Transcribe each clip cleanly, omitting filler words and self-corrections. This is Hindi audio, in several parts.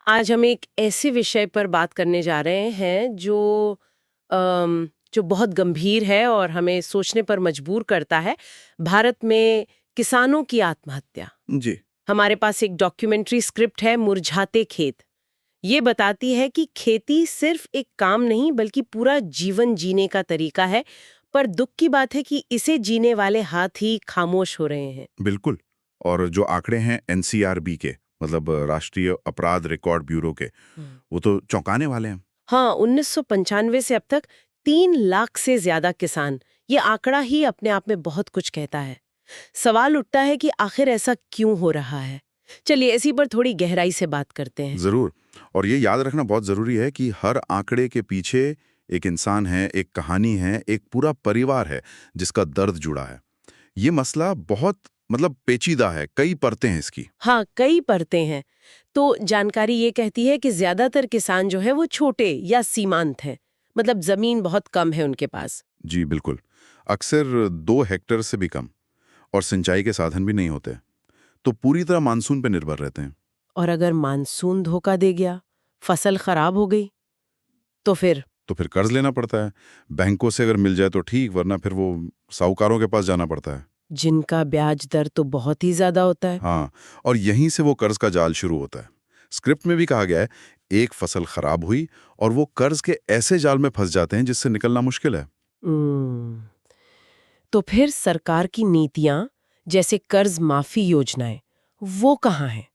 आज हम एक ऐसे विषय पर बात करने जा रहे हैं जो बहुत गंभीर है और हमें सोचने पर मजबूर करता है। भारत में किसानों की आत्महत्या। जी। हमारे पास एक डॉक्यूमेंट्री स्क्रिप्ट है, मुरझाते खेत। ये बताती है कि खेती सिर्फ एक काम नहीं बल्कि पूरा जीवन जीने का तरीका है। पर दुख की बात है कि इसे जीने वाले हाथ ही खामोश हो रहे हैं। बिल्कुल। और जो आंकड़े हैं एनसीआरबी के, मतलब राष्ट्रीय अपराध रिकॉर्ड ब्यूरो के, वो तो चौंकाने वाले हैं। हाँ, 1995 से अब तक 3 लाख से ज्यादा किसान। ये आंकड़ा ही अपने आप में बहुत कुछ कहता है। सवाल उठता है कि आखिर ऐसा क्यों हो रहा है। चलिए इसी पर थोड़ी गहराई से बात करते हैं। जरूर। और ये याद रखना बहुत जरूरी है कि हर आंकड़े के पीछे एक इंसान है, एक कहानी है, एक पूरा परिवार है जिसका दर्द जुड़ा है। ये मसला बहुत पेचीदा है, कई परतें हैं इसकी। हाँ, कई परतें हैं। तो जानकारी ये कहती है कि ज्यादातर किसान जो है वो छोटे या सीमांत हैं। मतलब जमीन बहुत कम है उनके पास। जी बिल्कुल। अक्सर 2 हेक्टेयर से भी कम, और सिंचाई के साधन भी नहीं होते, तो पूरी तरह मानसून पे निर्भर रहते हैं। और अगर मानसून धोखा दे गया, फसल खराब हो गई, तो फिर तो फिर कर्ज लेना पड़ता है। बैंकों से अगर मिल जाए तो ठीक, वरना फिर वो साहूकारों के पास जाना पड़ता है। जिनका ब्याज दर तो बहुत ही ज्यादा होता है। हाँ, और यहीं से वो कर्ज का जाल शुरू होता है। स्क्रिप्ट में भी कहा गया है, एक फसल खराब हुई और वो कर्ज के ऐसे जाल में फंस जाते हैं जिससे निकलना मुश्किल है। हम्म, तो फिर सरकार की नीतियां, जैसे कर्ज माफी योजनाएं, वो कहाँ हैं?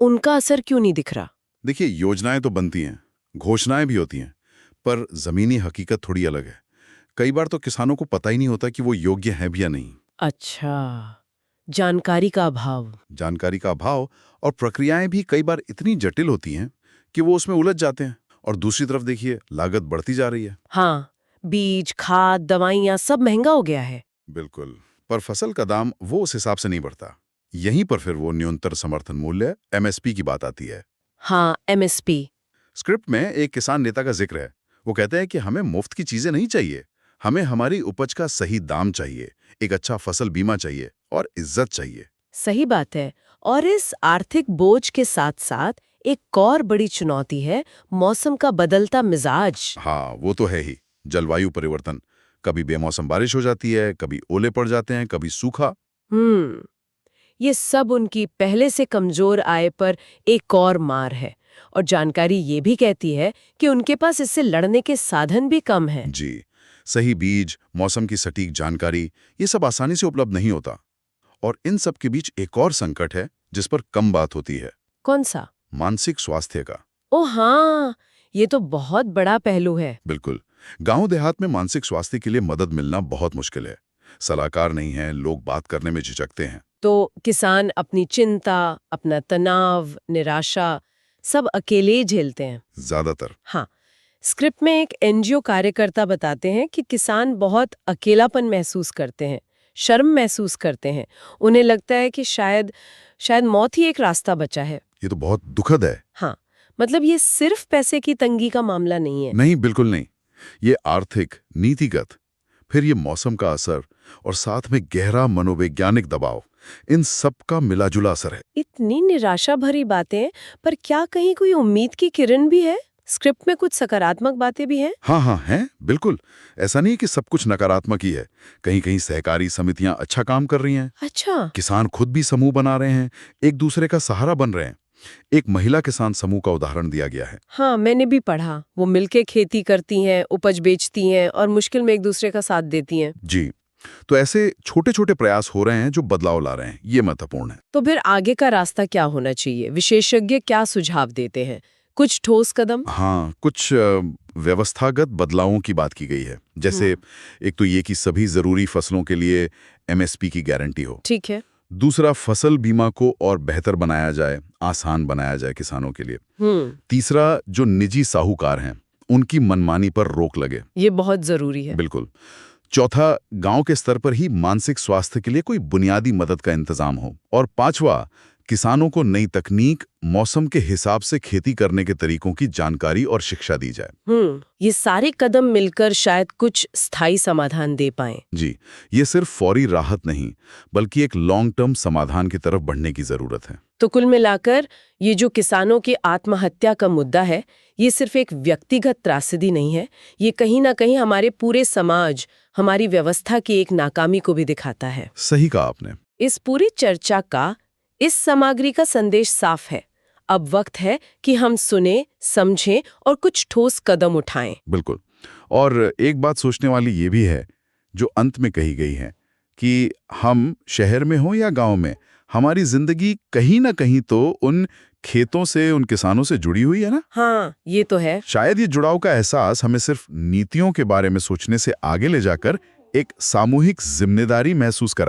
उनका असर क्यों नहीं दिख रहा? देखिए, योजनाएं तो बनती हैं, घोषणाएं भी होती हैं, पर जमीनी हकीकत थोड़ी अलग है। कई बार तो किसानों को पता ही नहीं होता कि वो योग्य हैं भी या नहीं। अच्छा, जानकारी का अभाव। जानकारी का अभाव, और प्रक्रियाएं भी कई बार इतनी जटिल होती हैं कि वो उसमें उलझ जाते हैं। और दूसरी तरफ देखिए, लागत बढ़ती जा रही है। हाँ, बीज, खाद, दवाइयाँ सब महंगा हो गया है। बिल्कुल। पर फसल का दाम वो उस हिसाब से नहीं बढ़ता। यहीं पर फिर वो न्यूनतम समर्थन मूल्य एमएसपी की बात आती है। हाँ, एमएसपी। स्क्रिप्ट में एक किसान नेता का जिक्र है। वो कहते हैं कि हमें मुफ्त की चीजें नहीं चाहिए, हमें हमारी उपज का सही दाम चाहिए, एक अच्छा फसल बीमा चाहिए और इज्जत चाहिए। सही बात है। और इस आर्थिक बोझ के साथ साथ एक और बड़ी चुनौती है, मौसम का बदलता मिजाज। हाँ, वो तो है ही। जलवायु परिवर्तन, कभी बेमौसम बारिश हो जाती है, कभी ओले पड़ जाते हैं, कभी सूखा। हम्म, ये सब उनकी पहले से कमजोर आय पर एक और मार है। और जानकारी ये भी कहती है कि उनके पास इससे लड़ने के साधन भी कम हैं। जी। सही बीज, मौसम की सटीक जानकारी, ये सब आसानी से उपलब्ध नहीं होता। और इन सब के बीच एक और संकट है जिस पर कम बात होती है। कौन सा? मानसिक स्वास्थ्य का। ओ हाँ, ये तो बहुत बड़ा पहलू है। बिल्कुल। गांव देहात में मानसिक स्वास्थ्य के लिए मदद मिलना बहुत मुश्किल है। सलाहकार नहीं है, लोग बात करने में झिझकते हैं। तो किसान अपनी चिंता, अपना तनाव, निराशा सब अकेले ही झेलते हैं। ज्यादातर। हाँ, स्क्रिप्ट में एक एनजीओ कार्यकर्ता बताते हैं कि किसान बहुत अकेलापन महसूस करते हैं, शर्म महसूस करते हैं। उन्हें लगता है कि शायद शायद मौत ही एक रास्ता बचा है। ये तो बहुत दुखद है। हाँ, मतलब ये सिर्फ पैसे की तंगी का मामला नहीं है। नहीं, बिल्कुल नहीं। ये आर्थिक, नीतिगत, फिर ये मौसम का असर, और साथ में गहरा मनोवैज्ञानिक दबाव, इन सब का मिलाजुला असर है। इतनी निराशा भरी बातें, पर क्या कहीं कोई उम्मीद की किरण भी है? स्क्रिप्ट में कुछ सकारात्मक बातें भी हैं। हाँ हाँ, हैं बिल्कुल। ऐसा नहीं कि सब कुछ नकारात्मक ही है। कहीं कहीं सहकारी समितियां अच्छा काम कर रही हैं। अच्छा। किसान खुद भी समूह बना रहे हैं, एक दूसरे का सहारा बन रहे हैं। एक महिला किसान समूह का उदाहरण दिया गया है। हाँ, मैंने भी पढ़ा। वो मिलके खेती करती हैं, उपज बेचती हैं और मुश्किल में एक दूसरे का साथ देती हैं। जी। तो ऐसे छोटे छोटे प्रयास हो रहे हैं जो बदलाव ला रहे हैं, ये महत्वपूर्ण है। तो फिर आगे का रास्ता क्या होना चाहिए? विशेषज्ञ क्या सुझाव देते हैं? कुछ ठोस कदम? हाँ, कुछ व्यवस्थागत बदलावों की बात की गई है। जैसे एक तो ये कि सभी जरूरी फसलों के लिए एमएसपी की गारंटी हो। ठीक है। दूसरा, फसल बीमा को और बेहतर बनाया जाए, आसान बनाया जाए किसानों के लिए। हम्म, तीसरा, जो निजी साहूकार हैं, उनकी मनमानी पर रोक लगे। ये बहुत जरूरी है। बिल्कुल। चौथा, गांव के स्तर पर ही मानसिक स्वास्थ्य के लिए कोई बुनियादी मदद का इंतजाम हो। और पांचवा, किसानों को नई तकनीक, मौसम के हिसाब से खेती करने के तरीकों की जानकारी और शिक्षा दी जाए। ये सारे कदम मिलकर शायद कुछ स्थायी समाधान दे पाएं। जी, ये सिर्फ फौरी राहत नहीं, बल्कि एक लॉन्ग टर्म समाधान की तरफ बढ़ने की जरूरत है। तो कुल मिलाकर ये जो किसानों की आत्महत्या का मुद्दा है, ये सिर्फ एक व्यक्तिगत त्रासदी नहीं है, ये कहीं ना कहीं हमारे पूरे समाज, हमारी व्यवस्था की एक नाकामी को भी दिखाता है। सही कहा आपने। इस पूरी चर्चा का, इस सामग्री का संदेश साफ है। अब वक्त है कि हम सुने, समझें और कुछ ठोस कदम उठाएं। बिल्कुल। और एक बात सोचने वाली ये भी है, जो अंत में कही गई है, कि हम शहर में हो या गांव में, हमारी जिंदगी कहीं ना कहीं तो उन खेतों से, उन किसानों से जुड़ी हुई है ना। हाँ, ये तो है। शायद ये जुड़ाव का एहसास हमें सिर्फ नीतियों के बारे में सोचने से आगे ले जाकर एक सामूहिक जिम्मेदारी महसूस कराए।